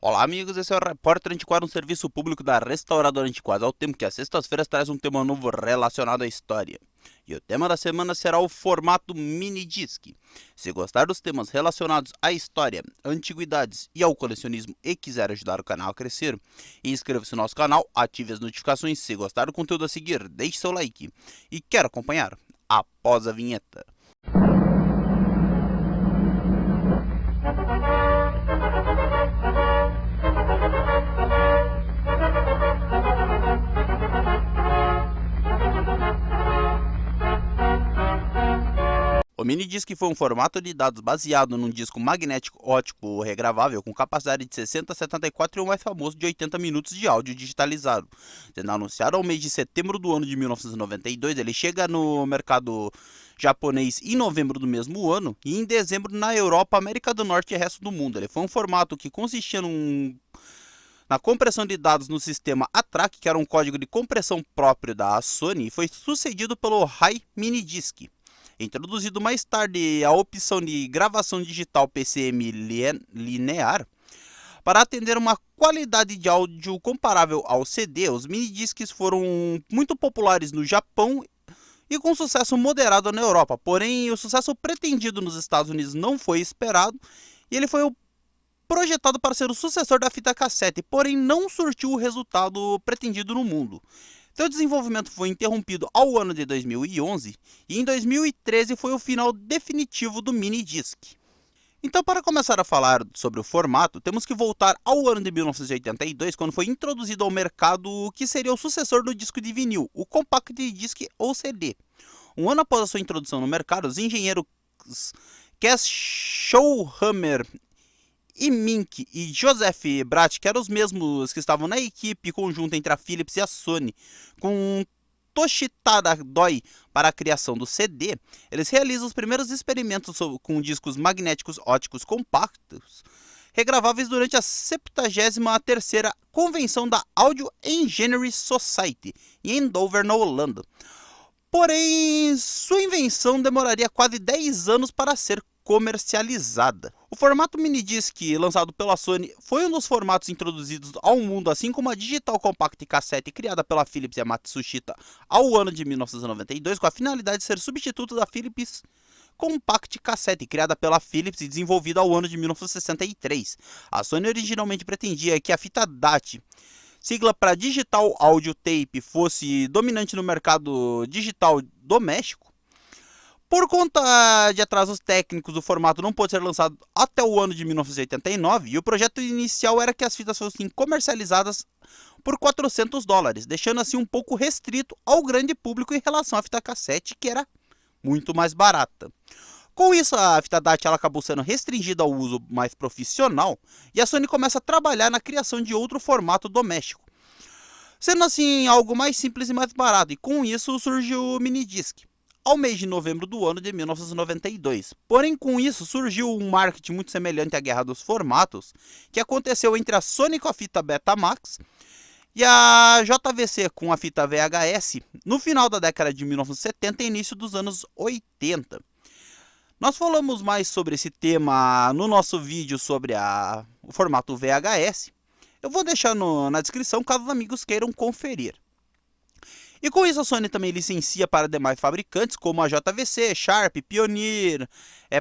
Olá, amigos, esse é o Repórter Antiquário, um serviço público da Restauradora Antiquários. Ao tempo que às sextas-feiras traz um tema novo relacionado à história. E o tema da semana será o formato mini-disc. Se gostar dos temas relacionados à história, antiguidades e ao colecionismo e quiser ajudar o canal a crescer, inscreva-se no nosso canal, ative as notificações. Se gostar do conteúdo a seguir, deixe seu like. E quer acompanhar? Após a vinheta. O minidisc foi um formato de dados baseado num disco magnético óptico regravável com capacidade de 60 a 74 e o mais famoso de 80 minutos de áudio digitalizado. Sendo anunciado ao mês de setembro do ano de 1992, ele chega no mercado japonês em novembro do mesmo ano e em dezembro na Europa, América do Norte e resto do mundo. Ele foi um formato que consistia na compressão de dados no sistema ATRAC, que era um código de compressão próprio da Sony, e foi sucedido pelo High Minidisc. Introduzido mais tarde a opção de gravação digital PCM linear, para atender uma qualidade de áudio comparável ao CD, os minidiscs foram muito populares no Japão e com sucesso moderado na Europa. Porém, o sucesso pretendido nos Estados Unidos não foi esperado e ele foi projetado para ser o sucessor da fita cassete, porém não surtiu o resultado pretendido no mundo. Seu desenvolvimento foi interrompido ao ano de 2011 e em 2013 foi o final definitivo do minidisc. Então, para começar a falar sobre o formato, temos que voltar ao ano de 1982, quando foi introduzido ao mercado o que seria o sucessor do disco de vinil, o Compact Disc ou CD. Um ano após a sua introdução no mercado, os engenheiros Cass Showhammer e Mink e Joseph Bratt, que eram os mesmos que estavam na equipe conjunta entre a Philips e a Sony, com Toshitada Doi para a criação do CD, eles realizam os primeiros experimentos com discos magnéticos óticos compactos, regraváveis durante a 73ª Convenção da Audio Engineering Society, em Andover, na Holanda. Porém, sua invenção demoraria quase 10 anos para ser comercializada. O formato minidisc lançado pela Sony foi um dos formatos introduzidos ao mundo, assim como a Digital Compact Cassette criada pela Philips e a Matsushita ao ano de 1992, com a finalidade de ser substituto da Philips Compact Cassette, criada pela Philips e desenvolvida ao ano de 1963. A Sony originalmente pretendia que a fita DAT, sigla para Digital Audio Tape, fosse dominante no mercado digital doméstico. Por conta de atrasos técnicos, o formato não pôde ser lançado até o ano de 1989 e o projeto inicial era que as fitas fossem comercializadas por $400, deixando assim um pouco restrito ao grande público em relação à fita cassete, que era muito mais barata. Com isso, a fita DAT ela acabou sendo restringida ao uso mais profissional e a Sony começa a trabalhar na criação de outro formato doméstico, sendo assim algo mais simples e mais barato, e com isso surgiu o minidisc ao mês de novembro do ano de 1992. Porém, com isso surgiu um marketing muito semelhante à guerra dos formatos, que aconteceu entre a Sony com a fita Betamax e a JVC com a fita VHS no final da década de 1970 e início dos anos 80. Nós falamos mais sobre esse tema no nosso vídeo sobre o formato VHS. Eu vou deixar na descrição caso os amigos queiram conferir. E com isso a Sony também licencia para demais fabricantes como a JVC, Sharp, Pioneer,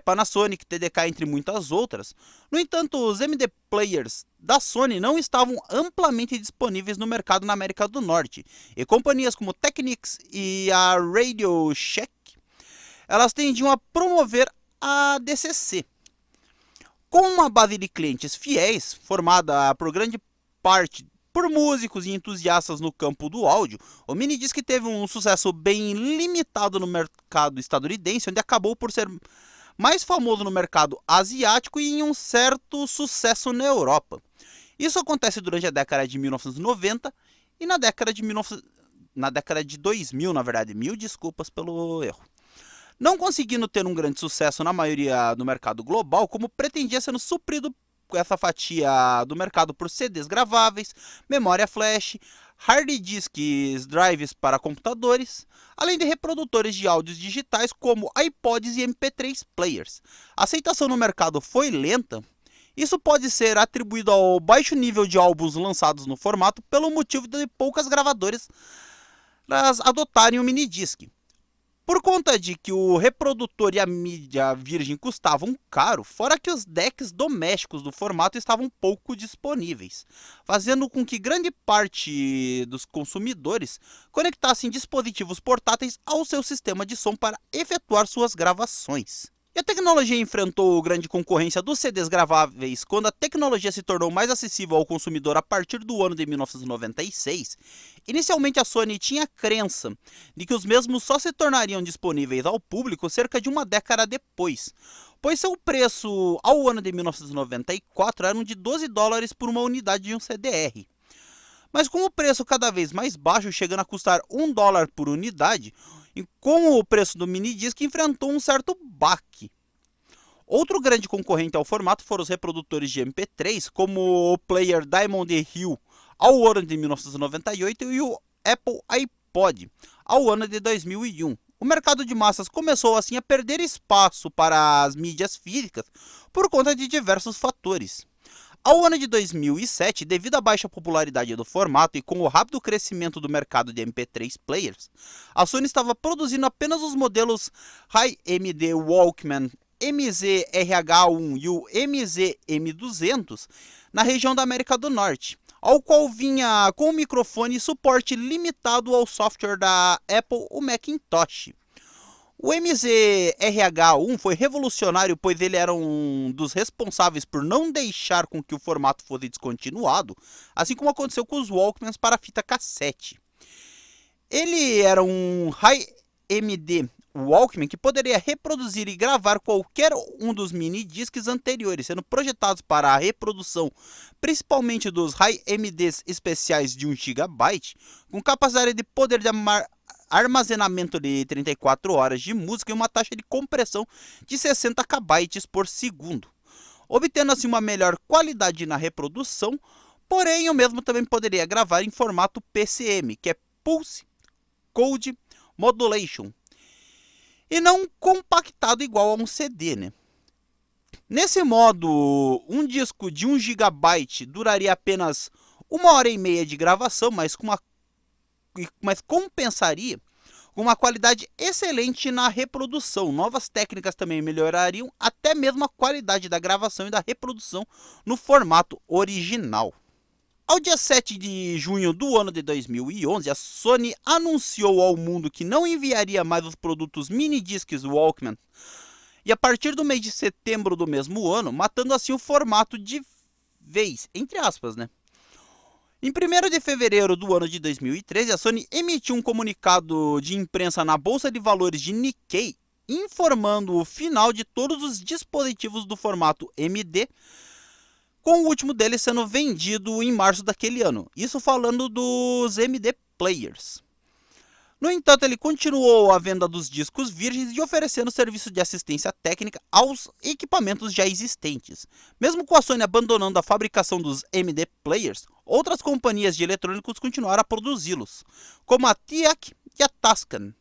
Panasonic, TDK, entre muitas outras. No entanto, os MD Players da Sony não estavam amplamente disponíveis no mercado na América do Norte, e companhias como Technics e a Radio Shack, elas tendiam a promover a DCC. Com uma base de clientes fiéis, formada por grande parte por músicos e entusiastas no campo do áudio, o minidisc teve um sucesso bem limitado no mercado estadunidense, onde acabou por ser mais famoso no mercado asiático e em um certo sucesso na Europa. Isso acontece durante a década de 1990 e na década de 2000, na verdade, mil desculpas pelo erro. Não conseguindo ter um grande sucesso na maioria do mercado global, como pretendia, sendo suprido essa fatia do mercado por CDs graváveis, memória flash, hard disks, drives para computadores, além de reprodutores de áudios digitais como iPods e MP3 players. A aceitação no mercado foi lenta Isso pode ser atribuído ao baixo nível de álbuns lançados no formato pelo motivo de poucas gravadoras adotarem o minidisc. Por conta de que o reprodutor e a mídia virgem custavam caro, fora que os decks domésticos do formato estavam pouco disponíveis, fazendo com que grande parte dos consumidores conectassem dispositivos portáteis ao seu sistema de som para efetuar suas gravações. E a tecnologia enfrentou grande concorrência dos CDs graváveis quando a tecnologia se tornou mais acessível ao consumidor a partir do ano de 1996. Inicialmente a Sony tinha a crença de que os mesmos só se tornariam disponíveis ao público cerca de uma década depois, pois seu preço ao ano de 1994 era de $12 por uma unidade de um CDR. Mas com o preço cada vez mais baixo, chegando a custar $1 por unidade, e com o preço do minidisc enfrentou um certo baque. Outro grande concorrente ao formato foram os reprodutores de MP3, como o player Diamond Hill ao ano de 1998 e o Apple iPod ao ano de 2001. O mercado de massas começou assim a perder espaço para as mídias físicas por conta de diversos fatores. Ao ano de 2007, devido à baixa popularidade do formato e com o rápido crescimento do mercado de MP3 players, a Sony estava produzindo apenas os modelos Hi-MD Walkman MZ-RH1 e o MZ-M200 na região da América do Norte, ao qual vinha com o microfone e suporte limitado ao software da Apple, o Macintosh. O MZ-RH1 foi revolucionário, pois ele era um dos responsáveis por não deixar com que o formato fosse descontinuado, assim como aconteceu com os Walkmans para fita cassete. Ele era um Hi-MD Walkman que poderia reproduzir e gravar qualquer um dos mini-discs anteriores, sendo projetados para a reprodução principalmente dos Hi-MDs especiais de 1 GB, com capacidade de poder de armazenamento de 34 horas de música e uma taxa de compressão de 60 KB por segundo, obtendo assim uma melhor qualidade na reprodução, porém o mesmo também poderia gravar em formato PCM, que é Pulse Code Modulation, e não compactado igual a um CD, né? Nesse modo, um disco de 1 GB duraria apenas 1h30 de gravação, mas compensaria com uma qualidade excelente na reprodução. Novas técnicas também melhorariam até mesmo a qualidade da gravação e da reprodução no formato original. Ao dia 7 de junho do ano de 2011, a Sony anunciou ao mundo que não enviaria mais os produtos minidiscs Walkman, e a partir do mês de setembro do mesmo ano, matando assim o formato de vez, entre aspas, né? Em 1º de fevereiro do ano de 2013, a Sony emitiu um comunicado de imprensa na Bolsa de Valores de Nikkei, informando o final de todos os dispositivos do formato MD, com o último deles sendo vendido em março daquele ano. Isso falando dos MD Players. No entanto, ele continuou a venda dos discos virgens e oferecendo serviço de assistência técnica aos equipamentos já existentes. Mesmo com a Sony abandonando a fabricação dos MD Players, outras companhias de eletrônicos continuaram a produzi-los, como a TIAC e a Tascam,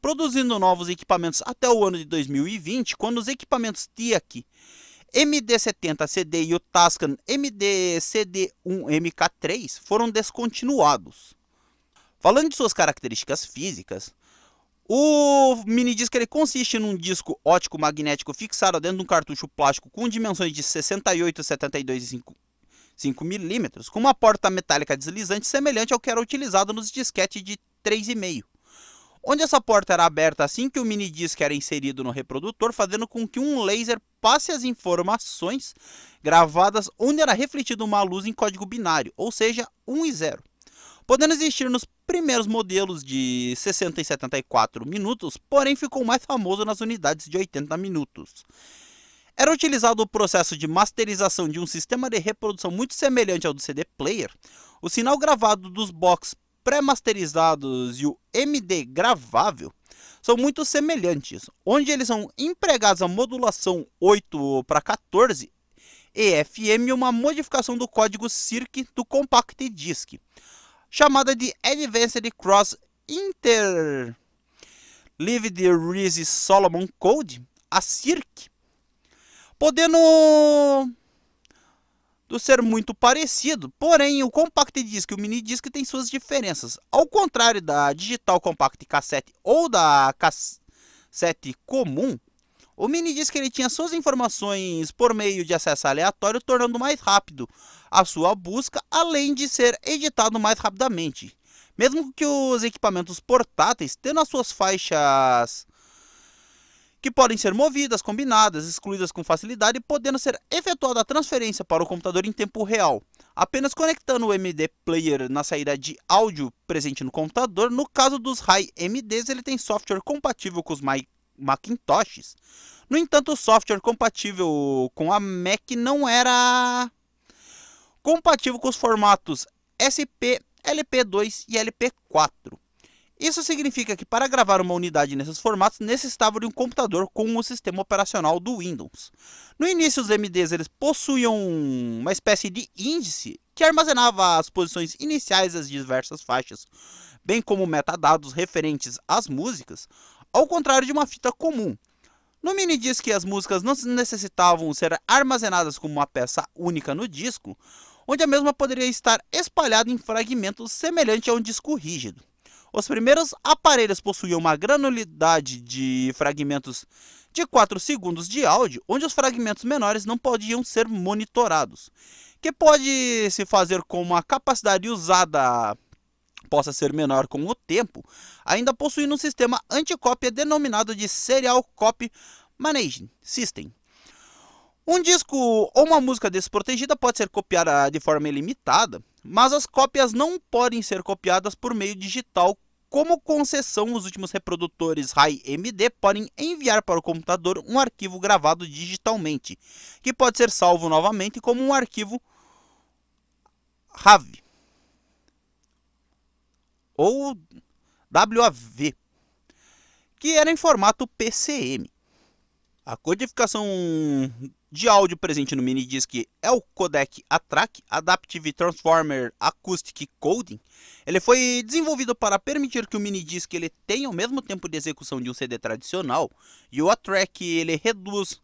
produzindo novos equipamentos até o ano de 2020, quando os equipamentos TIAC MD70CD e o Tascam MD-CD1MK3 foram descontinuados. Falando de suas características físicas, o minidisc ele consiste num disco óptico magnético fixado dentro de um cartucho plástico com dimensões de 68, 72 e 5 mm, com uma porta metálica deslizante semelhante ao que era utilizado nos disquetes de 3,5, onde essa porta era aberta assim que o minidisc era inserido no reprodutor, fazendo com que um laser passe as informações gravadas onde era refletida uma luz em código binário, ou seja, 1 e 0. Podendo existir nos primeiros modelos de 60 e 74 minutos, porém ficou mais famoso nas unidades de 80 minutos. Era utilizado o processo de masterização de um sistema de reprodução muito semelhante ao do CD Player. O sinal gravado dos box pré-masterizados e o MD gravável são muito semelhantes, onde eles são empregados a modulação 8/14 EFM e uma modificação do código CIRC do Compact Disc, chamada de Advanced Cross Interleaved Reese Solomon Code, a CIRC, podendo do ser muito parecido, porém o Compact Disc e o Mini Disc têm suas diferenças. Ao contrário da Digital Compact Cassette ou da cassete comum, o Mini Disc ele tinha suas informações por meio de acesso aleatório, tornando mais rápido a sua busca, além de ser editado mais rapidamente. Mesmo que os equipamentos portáteis, tendo as suas faixas que podem ser movidas, combinadas, excluídas com facilidade, podendo ser efetuada a transferência para o computador em tempo real, apenas conectando o MD Player na saída de áudio presente no computador. No caso dos High MDs, ele tem software compatível com os Macintoshes. No entanto, o software compatível com a Mac não era compatível com os formatos SP, LP2 e LP4. Isso significa que para gravar uma unidade nesses formatos necessitava de um computador com o sistema operacional do Windows. No início, os MDs eles possuíam uma espécie de índice que armazenava as posições iniciais das diversas faixas, bem como metadados referentes às músicas, ao contrário de uma fita comum. No mini disc, as músicas não necessitavam ser armazenadas como uma peça única no disco, onde a mesma poderia estar espalhada em fragmentos semelhante a um disco rígido. Os primeiros aparelhos possuíam uma granularidade de fragmentos de 4 segundos de áudio, onde os fragmentos menores não podiam ser monitorados, que pode se fazer com uma capacidade usada possa ser menor com o tempo, ainda possuindo um sistema anticópia denominado de Serial Copy Management System. Um disco ou uma música desprotegida pode ser copiada de forma ilimitada, mas as cópias não podem ser copiadas por meio digital. Como concessão, os últimos reprodutores High MD podem enviar para o computador um arquivo gravado digitalmente, que pode ser salvo novamente como um arquivo WAV ou WAV, que era em formato PCM. A codificação de áudio presente no mini disc é o codec ATRAC, Adaptive Transformer Acoustic Coding. Ele foi desenvolvido para permitir que o mini disc ele tenha o mesmo tempo de execução de um CD tradicional, e o ATRAC ele reduz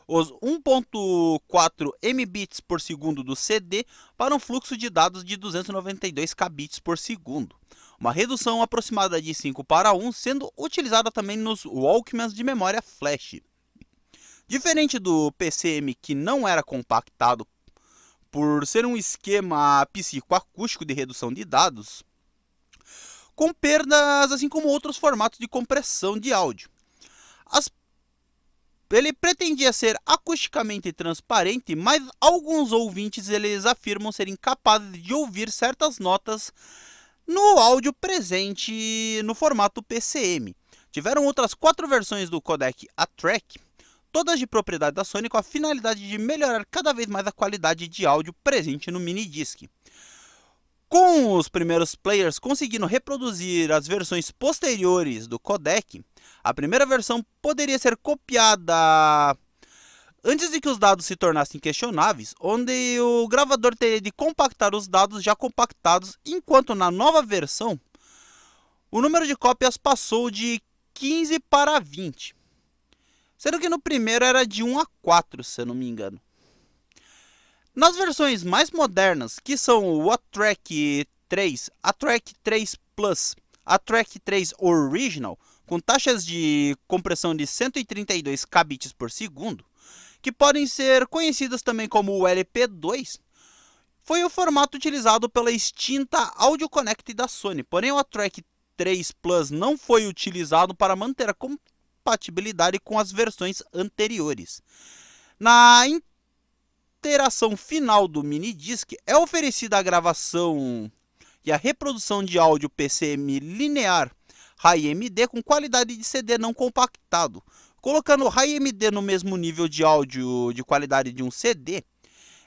os 1.4 mbits por segundo do CD para um fluxo de dados de 292 kbits por segundo. Uma redução aproximada de 5:1, sendo utilizada também nos Walkmans de memória flash. Diferente do PCM, que não era compactado por ser um esquema psicoacústico de redução de dados, com perdas assim como outros formatos de compressão de áudio. Ele pretendia ser acusticamente transparente, mas alguns ouvintes eles afirmam serem capazes de ouvir certas notas no áudio presente no formato PCM. Tiveram outras 4 versões do codec ATRAC, todas de propriedade da Sony, com a finalidade de melhorar cada vez mais a qualidade de áudio presente no mini disc. Com os primeiros players conseguindo reproduzir as versões posteriores do codec, a primeira versão poderia ser copiada antes de que os dados se tornassem questionáveis, onde o gravador teria de compactar os dados já compactados, enquanto na nova versão o número de cópias passou de 15 para 20. Sendo que no primeiro era de 1 a 4, se eu não me engano. Nas versões mais modernas, que são o ATRAC 3, ATRAC 3 Plus, ATRAC 3 Original, com taxas de compressão de 132 kbits por segundo, que podem ser conhecidas também como o LP2, foi o formato utilizado pela extinta Audio Connect da Sony. Porém, o ATRAC 3 Plus não foi utilizado para manter a compatibilidade com as versões anteriores. Na interação final do mini disc é oferecida a gravação e a reprodução de áudio PCM linear High MD com qualidade de CD não compactado. Colocando o High MD no mesmo nível de áudio de qualidade de um CD,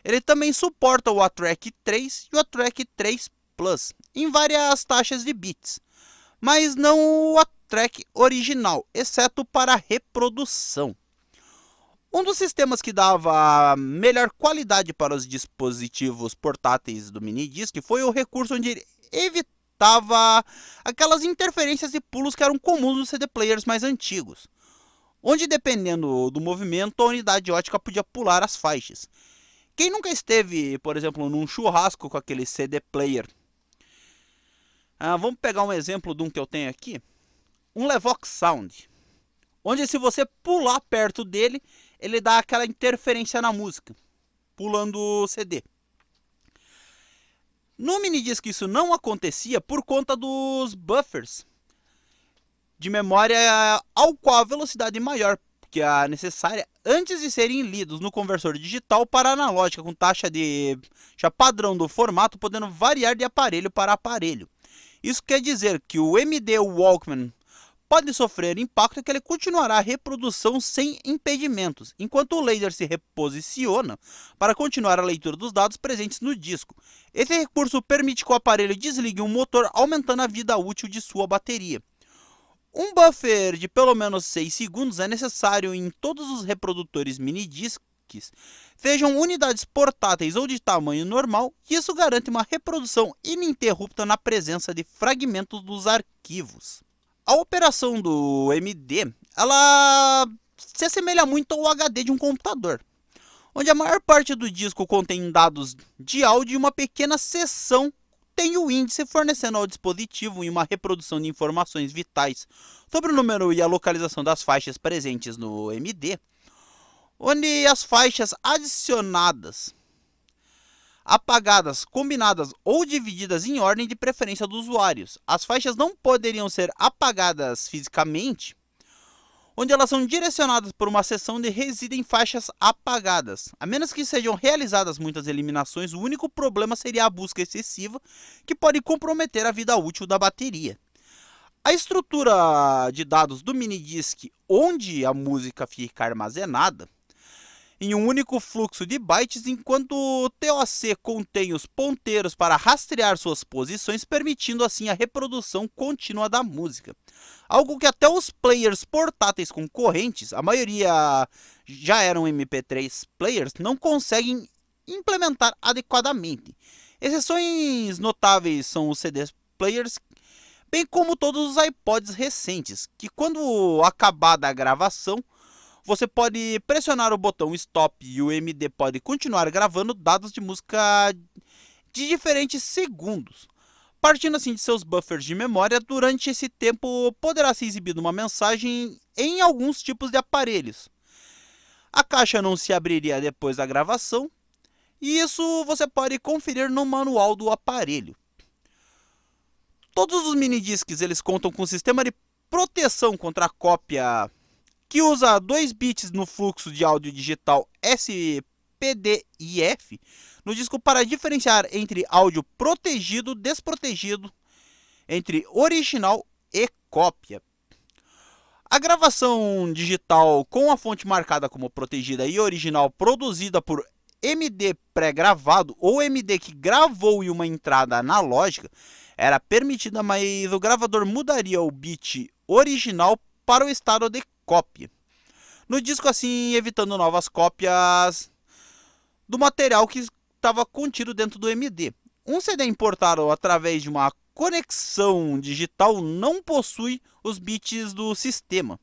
ele também suporta o ATRAC 3 e o ATRAC 3 Plus em várias taxas de bits, mas não o ATRAC original, exceto para reprodução. Um dos sistemas que dava melhor qualidade para os dispositivos portáteis do mini disc foi o recurso onde ele evitava aquelas interferências e pulos que eram comuns nos CD players mais antigos, onde dependendo do movimento a unidade ótica podia pular as faixas, Quem nunca esteve, por exemplo, num churrasco com aquele CD player? Vamos pegar um exemplo de um que eu tenho aqui. Um Levox Sound. Onde se você pular perto dele, ele dá aquela interferência na música, pulando o CD. No minidisc isso não acontecia por conta dos buffers de memória ao qual a velocidade maior que a necessária antes de serem lidos no conversor digital para analógica, com taxa de padrão do formato podendo variar de aparelho para aparelho. Isso quer dizer que o MD Walkman pode sofrer impacto que ele continuará a reprodução sem impedimentos, enquanto o laser se reposiciona para continuar a leitura dos dados presentes no disco. Esse recurso permite que o aparelho desligue um motor, aumentando a vida útil de sua bateria. Um buffer de pelo menos 6 segundos é necessário em todos os reprodutores minidiscs, sejam unidades portáteis ou de tamanho normal, e isso garante uma reprodução ininterrupta na presença de fragmentos dos arquivos. A operação do MD, ela se assemelha muito ao HD de um computador, onde a maior parte do disco contém dados de áudio e uma pequena seção tem o índice fornecendo ao dispositivo uma reprodução de informações vitais sobre o número e a localização das faixas presentes no MD, onde as faixas adicionadas, apagadas, combinadas ou divididas em ordem de preferência dos usuários. As faixas não poderiam ser apagadas fisicamente, onde elas são direcionadas por uma seção onde residem faixas apagadas. A menos que sejam realizadas muitas eliminações, o único problema seria a busca excessiva, que pode comprometer a vida útil da bateria. A estrutura de dados do minidisc, onde a música fica armazenada em um único fluxo de bytes, enquanto o TOC contém os ponteiros para rastrear suas posições, permitindo assim a reprodução contínua da música. Algo que até os players portáteis concorrentes, a maioria já eram MP3 players, não conseguem implementar adequadamente. Exceções notáveis são os CD players, bem como todos os iPods recentes, que quando acabada a gravação, você pode pressionar o botão stop e o MD pode continuar gravando dados de música de diferentes segundos. Partindo assim de seus buffers de memória, durante esse tempo poderá ser exibida uma mensagem em alguns tipos de aparelhos. A caixa não se abriria depois da gravação, e isso você pode conferir no manual do aparelho. Todos os minidiscs eles contam com um sistema de proteção contra a cópia que usa 2 bits no fluxo de áudio digital SPDIF no disco para diferenciar entre áudio protegido e desprotegido, entre original e cópia. A gravação digital com a fonte marcada como protegida e original produzida por MD pré-gravado ou MD que gravou em uma entrada analógica era permitida, mas o gravador mudaria o bit original para o estado de cópia no disco, assim evitando novas cópias do material que estava contido dentro do MD. Um CD importado através de uma conexão digital não possui os bits do sistema,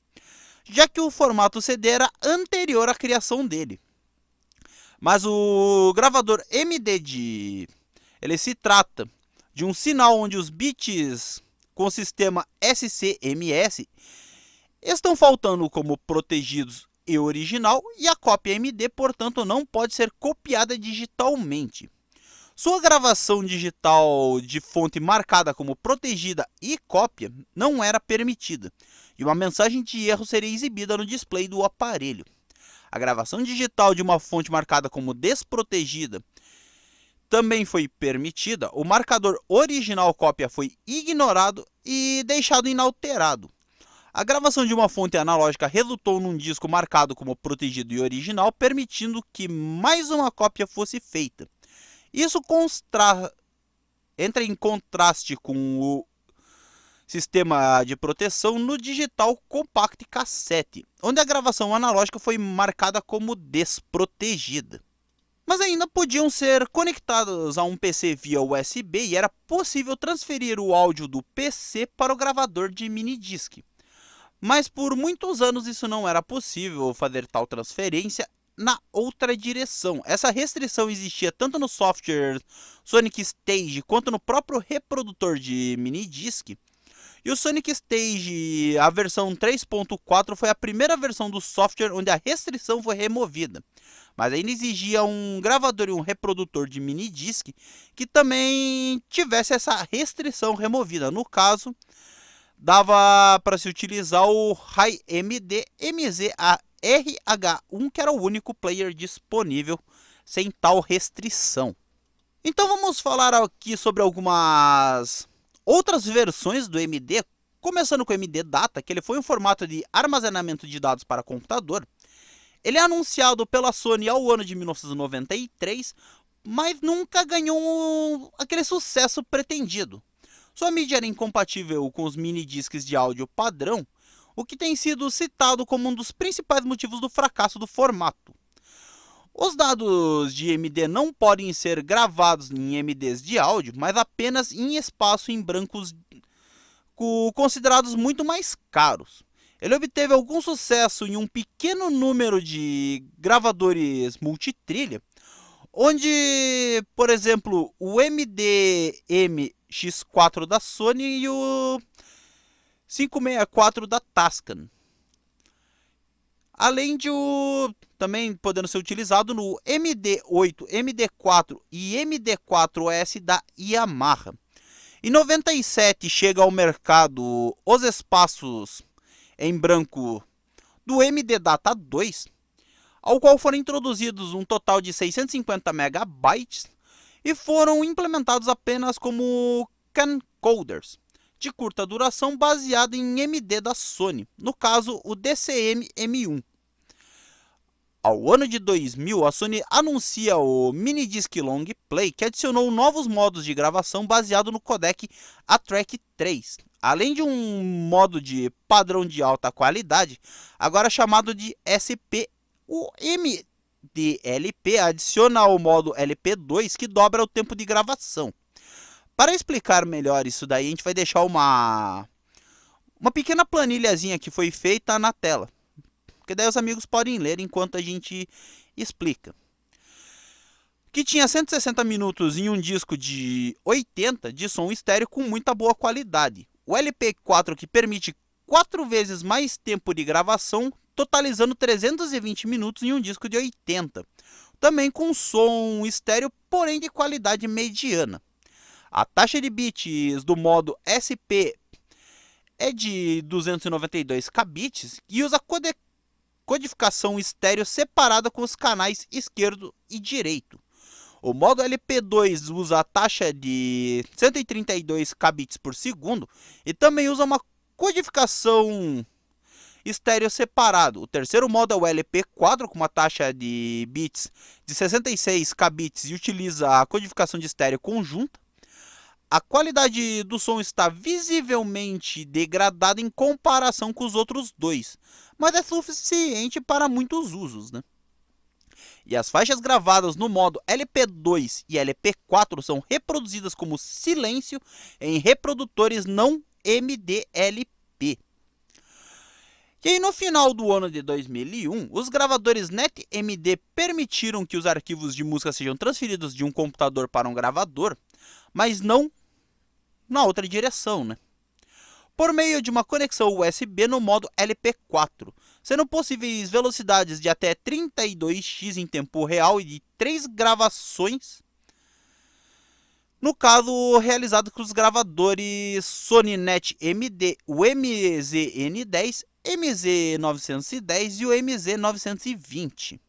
já que o formato CD era anterior à criação dele. Mas o gravador MD ele se trata de um sinal onde os bits com o sistema SCMS estão faltando como protegidos e original, e a cópia MD, portanto, não pode ser copiada digitalmente. Sua gravação digital de fonte marcada como protegida e cópia não era permitida, e uma mensagem de erro seria exibida no display do aparelho. A gravação digital de uma fonte marcada como desprotegida também foi permitida, o marcador original cópia foi ignorado e deixado inalterado. A gravação de uma fonte analógica resultou num disco marcado como protegido e original, permitindo que mais uma cópia fosse feita. Isso entra em contraste com o sistema de proteção no digital compact cassete, onde a gravação analógica foi marcada como desprotegida. Mas ainda podiam ser conectados a um PC via USB e era possível transferir o áudio do PC para o gravador de minidisc. Mas por muitos anos isso não era possível fazer tal transferência na outra direção. Essa restrição existia tanto no software Sonic Stage quanto no próprio reprodutor de minidisc. E o Sonic Stage, a versão 3.4, foi a primeira versão do software onde a restrição foi removida. Mas ainda exigia um gravador e um reprodutor de minidisc que também tivesse essa restrição removida. No caso, dava para se utilizar o Hi-MD MZA-RH1, que era o único player disponível sem tal restrição. Então vamos falar aqui sobre algumas outras versões do MD, começando com o MD Data, que ele foi um formato de armazenamento de dados para computador. Ele é anunciado pela Sony ao ano de 1993, mas nunca ganhou aquele sucesso pretendido. Sua mídia era incompatível com os minidiscs de áudio padrão, o que tem sido citado como um dos principais motivos do fracasso do formato. Os dados de MD não podem ser gravados em MDs de áudio, mas apenas em espaço em brancos considerados muito mais caros. Ele obteve algum sucesso em um pequeno número de gravadores multitrilha, onde, por exemplo, o MD-MX4 da Sony e o 564 da Tascam. Além de também podendo ser utilizado no MD8, MD4 e MD4S da Yamaha. Em 97 chega ao mercado os espaços em branco do MD Data 2, ao qual foram introduzidos um total de 650 megabytes e foram implementados apenas como camcorders de curta duração baseado em MD da Sony, no caso o DCM-M1. Ao ano de 2000, a Sony anuncia o Minidisc Long Play, que adicionou novos modos de gravação baseado no codec A-Track 3, além de um modo de padrão de alta qualidade, agora chamado de SP. O MDLP adiciona o modo LP2, que dobra o tempo de gravação. Para explicar melhor isso daí, a gente vai deixar uma pequena planilhazinha que foi feita na tela, porque daí os amigos podem ler enquanto a gente explica. Que tinha 160 minutos em um disco de 80 de som estéreo com muita boa qualidade. O LP4 que permite 4 vezes mais tempo de gravação, totalizando 320 minutos em um disco de 80. Também com som estéreo, porém de qualidade mediana. A taxa de bits do modo SP é de 292 kbits e usa codificação estéreo separada com os canais esquerdo e direito. O modo LP2 usa a taxa de 132 kbits por segundo e também usa uma codificação estéreo separado. O terceiro modo é o LP4 com uma taxa de bits de 66 kbits e utiliza a codificação de estéreo conjunta. A qualidade do som está visivelmente degradada em comparação com os outros dois, mas é suficiente para muitos usos, né? E as faixas gravadas no modo LP2 e LP4 são reproduzidas como silêncio em reprodutores não MDLP. E aí, no final do ano de 2001, os gravadores NetMD permitiram que os arquivos de música sejam transferidos de um computador para um gravador, mas não na outra direção, né? Por meio de uma conexão USB no modo LP4, sendo possíveis velocidades de até 32x em tempo real e de 3 gravações, no caso realizado com os gravadores Sony NetMD, o MZN10, MZ910 e o MZ920.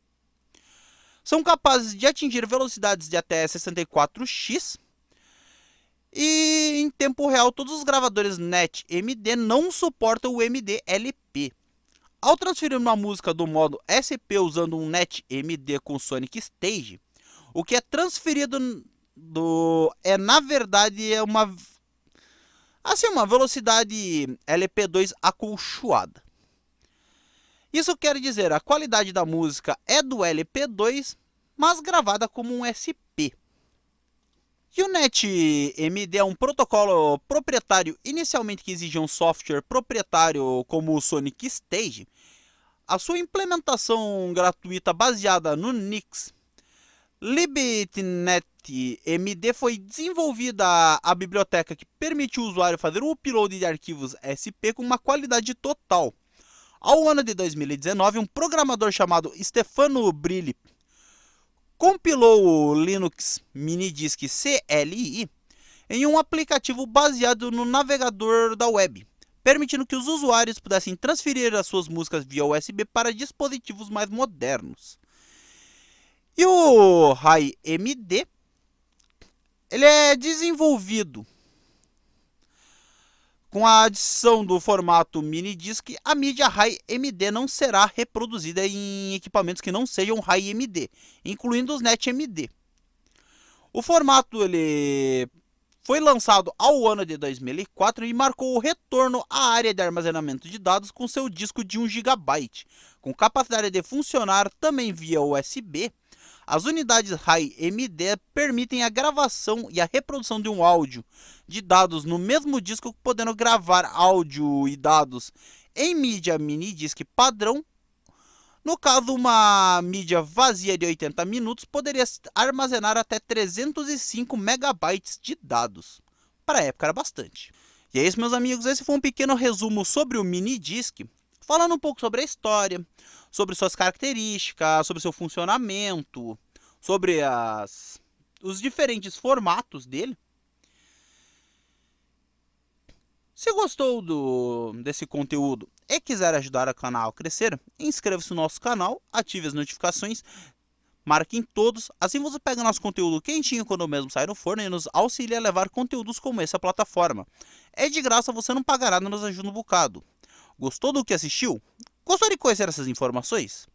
São capazes de atingir velocidades de até 64x, e em tempo real todos os gravadores NetMD não suportam o MDLP. Ao transferir uma música do modo SP usando um NetMD com Sonic Stage, o que é transferido na verdade uma velocidade LP2 acolchoada. Isso quer dizer, a qualidade da música é do LP2, mas gravada como um SP. E o NetMD é um protocolo proprietário inicialmente que exigia um software proprietário como o Sonic Stage. A sua implementação gratuita baseada no Nix LibNet MD foi desenvolvida a biblioteca que permite o usuário fazer o upload de arquivos SP com uma qualidade total. Ao ano de 2019, um programador chamado Stefano Brilli compilou o Linux Minidisc CLI em um aplicativo baseado no navegador da web, permitindo que os usuários pudessem transferir as suas músicas via USB para dispositivos mais modernos. E o RAI-MD, ele é desenvolvido com a adição do formato minidisc. A mídia RAI-MD não será reproduzida em equipamentos que não sejam RAI-MD, incluindo os NetMD. O formato ele foi lançado ao ano de 2004 e marcou o retorno à área de armazenamento de dados com seu disco de 1 GB, com capacidade de funcionar também via USB. As unidades RAI-MD permitem a gravação e a reprodução de um áudio de dados no mesmo disco, podendo gravar áudio e dados em mídia minidisc padrão. No caso, uma mídia vazia de 80 minutos poderia armazenar até 305 megabytes de dados. Para a época era bastante. E é isso, meus amigos, esse foi um pequeno resumo sobre o minidisc, falando um pouco sobre a história, sobre suas características, sobre seu funcionamento, sobre os diferentes formatos dele. Se gostou desse conteúdo e quiser ajudar o canal a crescer, inscreva-se no nosso canal, ative as notificações, marque em todos, assim você pega nosso conteúdo quentinho quando o mesmo sai no forno e nos auxilia a levar conteúdos como esse à plataforma. É de graça, você não paga nada, nos ajuda um bocado. Gostou do que assistiu? Gostou de conhecer essas informações?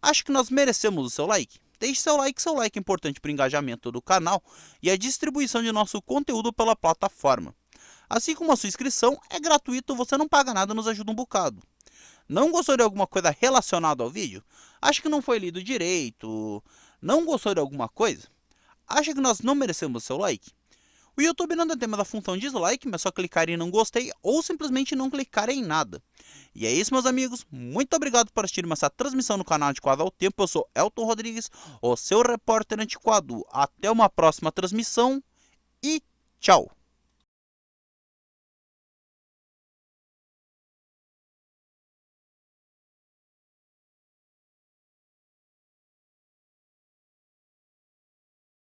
Acho que nós merecemos o seu like? Deixe seu like é importante para o engajamento do canal e a distribuição de nosso conteúdo pela plataforma. Assim como a sua inscrição é gratuito, você não paga nada, nos ajuda um bocado. Não gostou de alguma coisa relacionada ao vídeo? Acha que não foi lido direito? Não gostou de alguma coisa? Acha que nós não merecemos o seu like? O YouTube não tem mais a função de dislike, mas só clicar em não gostei ou simplesmente não clicar em nada. E é isso, meus amigos. Muito obrigado por assistir essa transmissão no canal Antiquado ao Tempo. Eu sou Elton Rodrigues, o seu repórter antiquado. Até uma próxima transmissão e tchau!